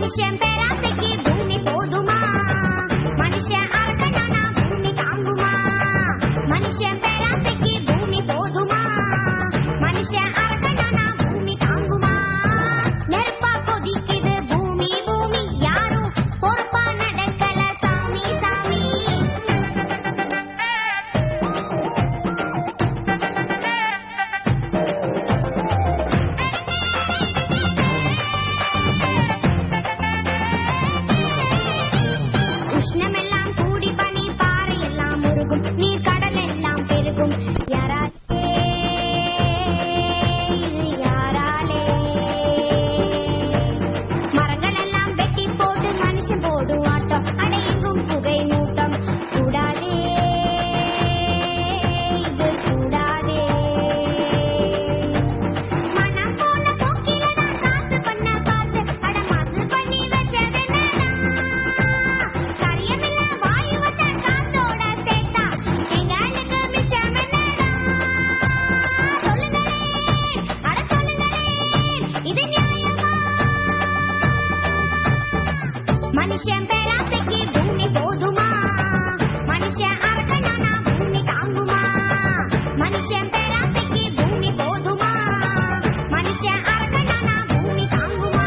மனுஷன் பேராசைக்கு பூமி போதுமா? மனுஷன் அரக்கனானா பூமி தாங்குமா? மனுஷன் பேராசைக்கு பூமி போதுமா? மனுஷன் அரக்கனானா பூமி தாங்குமா? நெருப்பா கொதிக்குது பூமி பூமி, யாரும் பொறுப்பா நடக்கல சாமி சாமி. உஷ்ணமெல்லாம் கூடி பனி பாறை எல்லாம் முருகும், நீர் கடல் எல்லாம் பெருகும். யாராலே யாராலே மரங்கள் எல்லாம் வெட்டி போட்டு மனுஷன் போடும் ஆட்டம், அடையெங்கும் புகை மூட்டம். கூடாதே இது கூடாதே. மனம் போன போக்கிலதான் காசு பண்ண காசு, அட மாசு பண்ணி வச்சதென்னடா? கரியமில்ல வாயுவத்தை காத்தோட சேர்த்தா எங்களுக்கு மிச்சம் என்னடா? சொல்லுங்களேன், அட சொல்லுங்களேன், இது நியாயமா? மனுஷன் பேராசைக்கு பூமி போதுமா? மனுஷன் அரக்கனானா பூமி தாங்குமா? மனுஷன் பேராசைக்கு பூமி போதுமா? மனுஷன் அரக்கனானா பூமி தாங்குமா?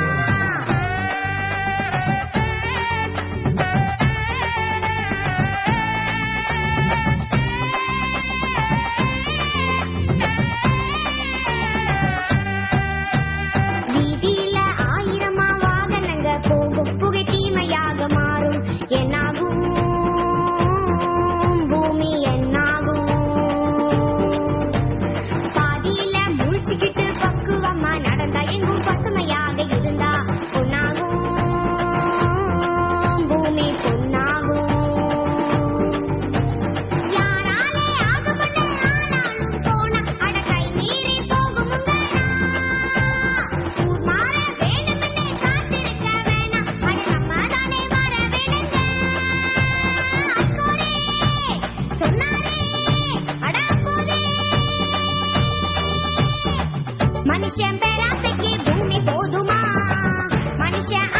வீதியில ஆயிரமா வாகனங்க போகும், புகை தீமையாக மாறும். என்னாகும் பூமி என்னாகும்? பாதியில முழிச்சுக்கிட்டு பக்குவமா நடந்தா, எங்கும் பசுமையாக இருந்தா பொன்னாகும் பூமி பொன்னாகும். யாராலே ஆகும்னு ஆனாலும் போனா, அட கை மீறி போகுமுங்கடா. ஊர் மாற வேணும்னு காத்திருக்க வேணாம், அட நம்ம தானே வர வேணுங்க. ஐகோரே சொன்னாரே, அட அப்போதே. மனுஷன் பேராசைக்கு பூமி போதுமா? மனுஷன்